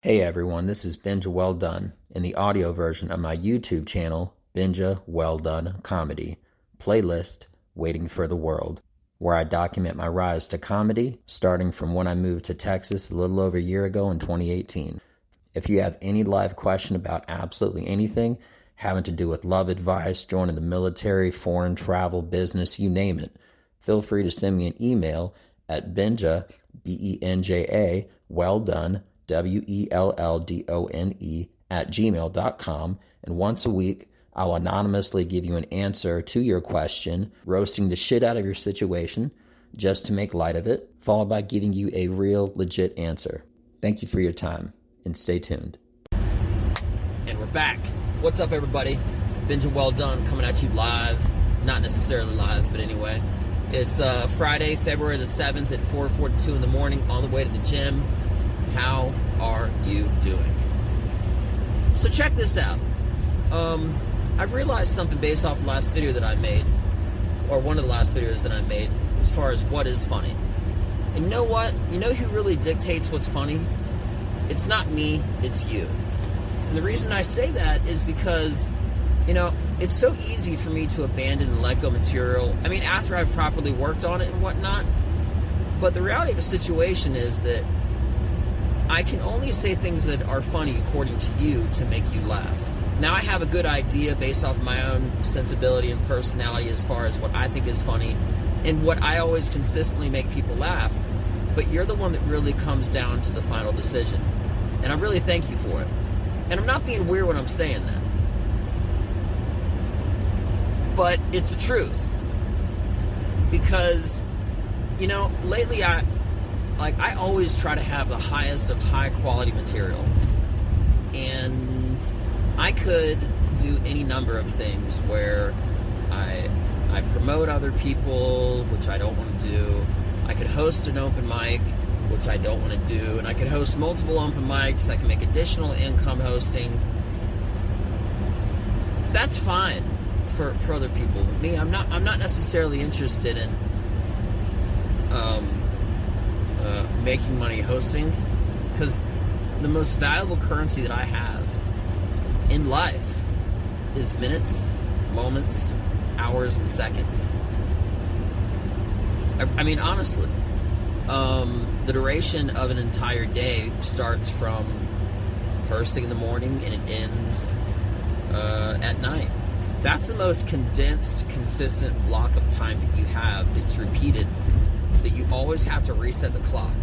Hey everyone, this is Benja Welldone in the audio version of my YouTube channel, Benja Welldone Comedy, playlist Waiting for the World, where I document my rise to comedy starting from when I moved to Texas a little over a year ago in 2018. If you have any live question about absolutely anything having to do with love advice, joining the military, foreign travel, business, you name it, feel free to send me an email at Benja, Benja, Welldone, Welldone @gmail.com, and once a week I'll anonymously give you an answer to your question, roasting the shit out of your situation just to make light of it, followed by giving you a real legit answer. Thank you for your time and stay tuned. And we're back. What's up, everybody? Benja Welldone coming at you live. Not necessarily live, but anyway. It's Friday, February the 7th at 4:42 in the morning on the way to the gym. How are you doing? So check this out. I've realized something based off the last video that I made, or one of the last videos that I made, as far as what is funny. And you know what? You know who really dictates what's funny? It's not me, it's you. And the reason I say that is because, it's so easy for me to abandon and let go material. I mean, after I've properly worked on it and whatnot. But the reality of the situation is that I can only say things that are funny according to you to make you laugh. Now, I have a good idea based off of my own sensibility and personality as far as what I think is funny and what I always consistently make people laugh, but you're the one that really comes down to the final decision. And I really thank you for it. And I'm not being weird when I'm saying that. But it's the truth. Because, lately I always try to have the highest of high quality material. And I could do any number of things where I promote other people, which I don't want to do. I could host an open mic, which I don't want to do. And I could host multiple open mics. I can make additional income hosting. That's fine for other people. But me, I'm not necessarily interested in making money hosting, because the most valuable currency that I have in life is minutes, moments, hours, and seconds. I mean, honestly, the duration of an entire day starts from first thing in the morning and it ends at night. That's the most condensed, consistent block of time that you have that's repeated, that you always have to reset the clock.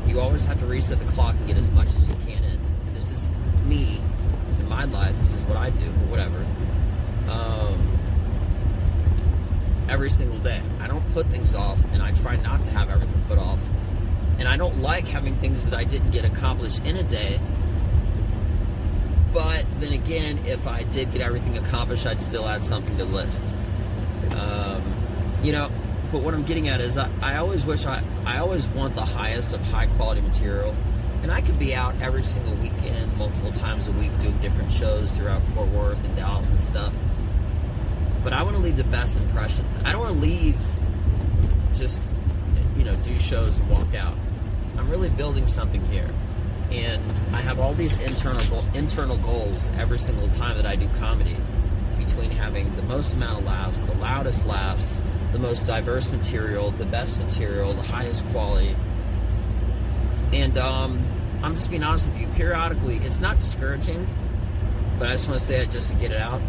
You always have to reset the clock and get as much as you can in. And this is me, in my life, this is what I do, or whatever. Every single day. I don't put things off, and I try not to have everything put off. And I don't like having things that I didn't get accomplished in a day. But then again, if I did get everything accomplished, I'd still add something to the list. But what I'm getting at is I always want the highest of high quality material. And I could be out every single weekend, multiple times a week, doing different shows throughout Fort Worth and Dallas and stuff. But I want to leave the best impression. I don't want to leave just, do shows and walk out. I'm really building something here. And I have all these internal goals every single time that I do comedy, between having the most amount of laughs, the loudest laughs, the most diverse material, the best material, the highest quality. And I'm just being honest with you, periodically, it's not discouraging, but I just want to say it just to get it out.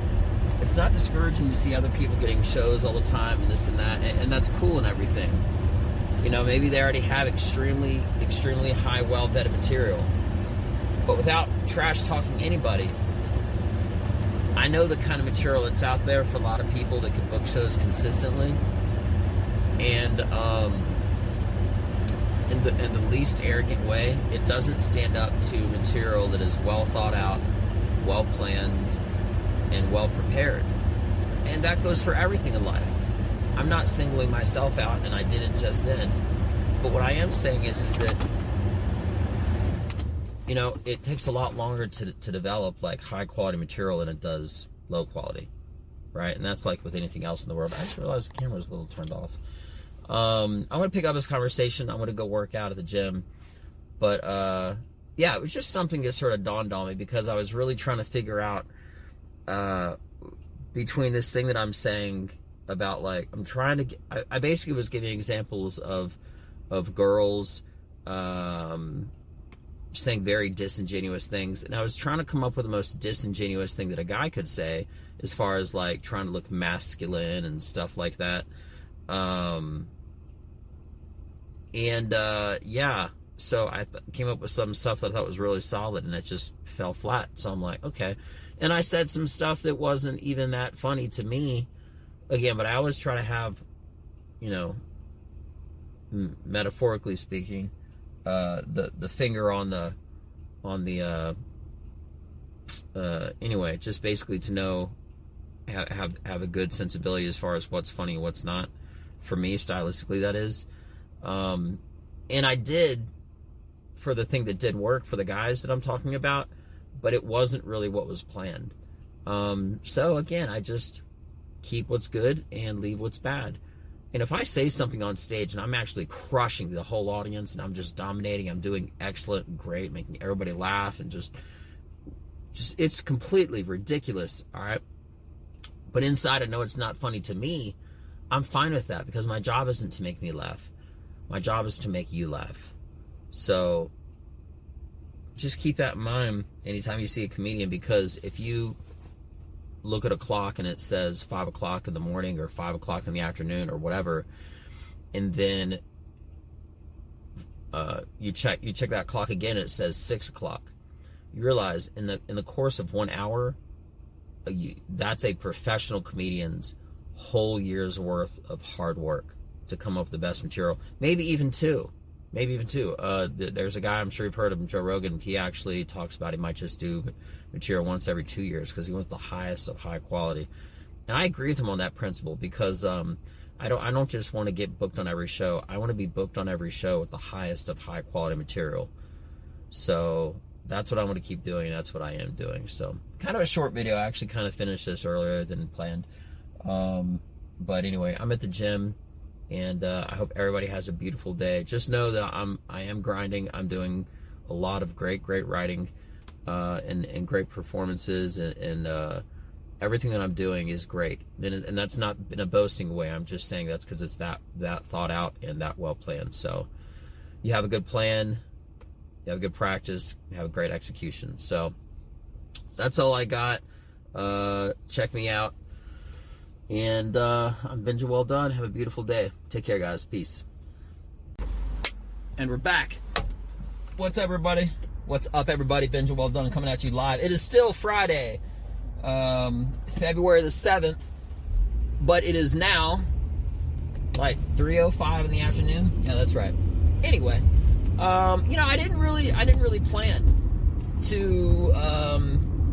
It's not discouraging to see other people getting shows all the time and this and that, and that's cool and everything. Maybe they already have extremely, extremely high, well-vetted material. But without trash-talking anybody, I know the kind of material that's out there for a lot of people that can book shows consistently. And in the least arrogant way, it doesn't stand up to material that is well thought out, well planned, and well prepared. And that goes for everything in life. I'm not singling myself out, and I did it just then. But what I am saying is that, it takes a lot longer to develop like high quality material than it does low quality, right? And that's like with anything else in the world. I just realized the camera was a little turned off. I'm going to pick up this conversation. I'm going to go work out at the gym. But yeah, it was just something that sort of dawned on me, because I was really trying to figure out between this thing that I'm saying about, like, I'm trying to get, I basically was giving examples of girls saying very disingenuous things, and I was trying to come up with the most disingenuous thing that a guy could say, as far as like trying to look masculine and stuff like that. Yeah, so I came up with some stuff that I thought was really solid, and it just fell flat. So I'm like, okay. And I said some stuff that wasn't even that funny to me, again, but I always try to have, you know, metaphorically speaking, the finger on the anyway, just basically to know, have a good sensibility as far as what's funny and what's not, for me, stylistically, that is. And I did, for the thing that did work for the guys that I'm talking about, but it wasn't really what was planned. So again, I just keep what's good and leave what's bad. And if I say something on stage and I'm actually crushing the whole audience and I'm just dominating, I'm doing excellent and great, making everybody laugh, and just it's completely ridiculous, all right? But inside I know it's not funny to me, I'm fine with that, because my job isn't to make me laugh. My job is to make you laugh. So just keep that in mind anytime you see a comedian, because if you look at a clock and it says 5 o'clock in the morning or 5 o'clock in the afternoon or whatever, and then you check that clock again and it says 6 o'clock, you realize in the course of 1 hour, that's a professional comedian's whole year's worth of hard work to come up with the best material. Maybe even two. There's a guy, I'm sure you've heard of him, Joe Rogan. He actually talks about he might just do material once every 2 years, because he wants the highest of high quality. And I agree with him on that principle, because I don't just want to get booked on every show. I want to be booked on every show with the highest of high quality material. So that's what I want to keep doing. That's what I am doing. So kind of a short video. I actually kind of finished this earlier than planned. But anyway, I'm at the gym, and I hope everybody has a beautiful day. Just know that I am grinding. I'm doing a lot of great writing, and great performances, and everything that I'm doing is great. And that's not in a boasting way. I'm just saying that's because it's that thought out and that well planned. So you have a good plan, you have a good practice, you have a great execution. So that's all I got. Check me out. And I'm Benja Welldone. Have a beautiful day. Take care, guys. Peace. And we're back. What's up, everybody? Benja Welldone coming at you live. It is still Friday, February the 7th, but it is now like 3:05 in the afternoon. Yeah, that's right. Anyway, I didn't really plan to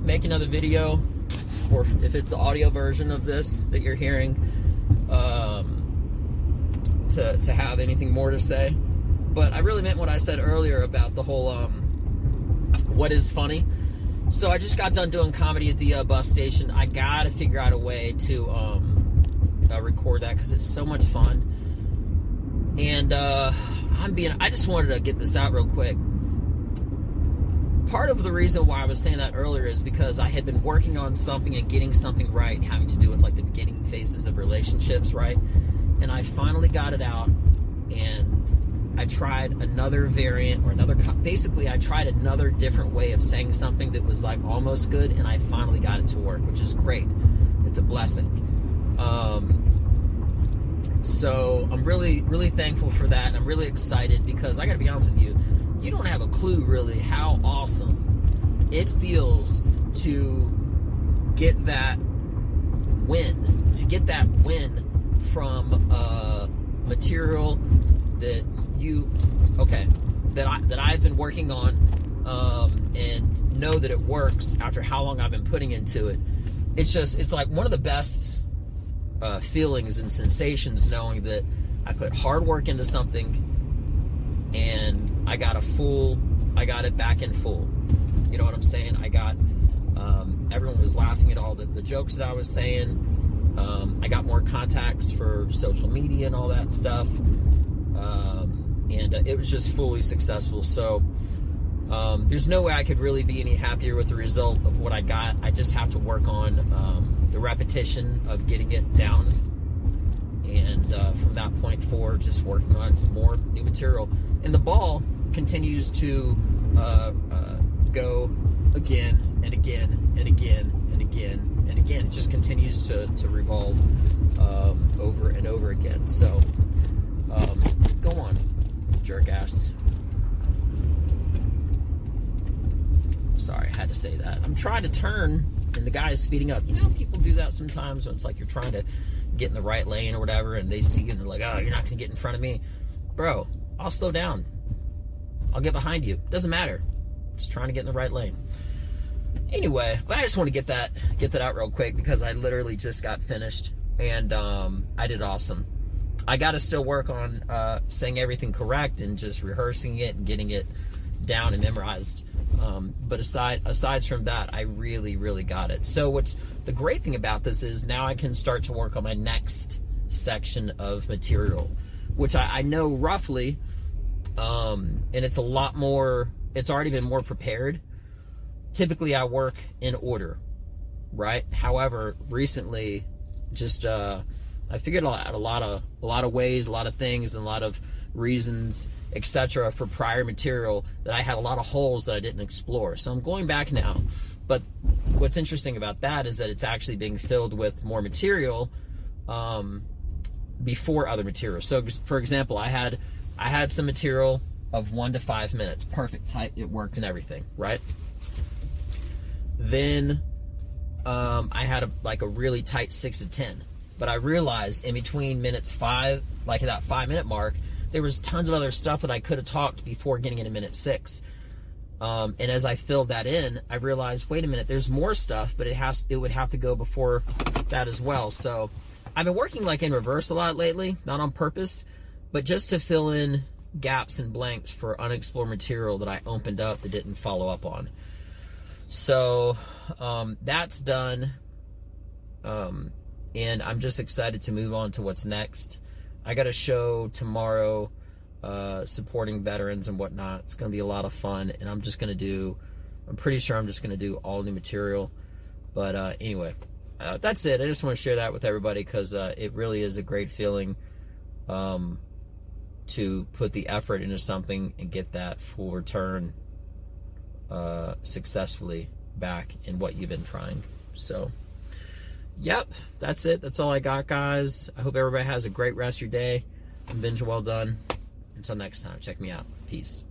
make another video, or if it's the audio version of this that you're hearing, to have anything more to say. But I really meant what I said earlier about the whole what is funny. So I just got done doing comedy at the bus station. I gotta figure out a way to record that, because it's so much fun. And I just wanted to get this out real quick. Part of the reason why I was saying that earlier is because I had been working on something and getting something right, having to do with like the beginning phases of relationships, right? And I finally got it out, and I tried another variant, or basically I tried another different way of saying something that was like almost good, and I finally got it to work, which is great. It's a blessing. So I'm really, really thankful for that, and I'm really excited, because I gotta be honest with you, you don't have a clue really how awesome it feels to get that win, from material that I've been working on, and know that it works after how long I've been putting into it. It's like one of the best feelings and sensations, knowing that I put hard work into something and I got it back in full. You know what I'm saying? Everyone was laughing at all the jokes that I was saying. I got more contacts for social media and all that stuff. And it was just fully successful. So There's no way I could really be any happier with the result of what I got. I just have to work on the repetition of getting it down, and from that point forward, just working on more new material. And the ball continues to go again and again and again and again and again. It just continues to revolve over and over again. So go on, jerk ass. Sorry, I had to say that. I'm trying to turn, and the guy is speeding up. You know, people do that sometimes when it's like you're trying to get in the right lane or whatever, and they see you and they're like, oh, you're not going to get in front of me. Bro, I'll slow down. I'll get behind you. Doesn't matter. Just trying to get in the right lane. Anyway, but I just want to get that out real quick because I literally just got finished, and I did awesome. I got to still work on saying everything correct and just rehearsing it and getting it down and memorized. But aside from that, I really, really got it. So what's the great thing about this is now I can start to work on my next section of material, which I know roughly, and it's a lot more, it's already been more prepared. Typically I work in order, right? However, recently, just I figured out a lot of ways, a lot of things, and a lot of reasons, etc. for prior material that I had a lot of holes that I didn't explore. So I'm going back now. But what's interesting about that is that it's actually being filled with more material before other material. So for example, I had some material of 1 to 5 minutes, perfect, tight, it worked and everything, right? Then I had a really tight 6 to 10. But I realized in between minutes 5, like at that 5-minute mark, there was tons of other stuff that I could have talked before getting into minute 6. And as I filled that in, I realized, wait a minute, there's more stuff, but it would have to go before that as well. So I've been working like in reverse a lot lately, not on purpose, but just to fill in gaps and blanks for unexplored material that I opened up that didn't follow up on. So that's done. And I'm just excited to move on to what's next. I got a show tomorrow supporting veterans and whatnot. It's going to be a lot of fun, and I'm pretty sure I'm just going to do all new material. But anyway, that's it. I just want to share that with everybody because it really is a great feeling to put the effort into something and get that full return successfully back in what you've been trying. So yep, that's it. That's all I got, guys. I hope everybody has a great rest of your day. I'm Benja Welldone. Until next time, check me out. Peace.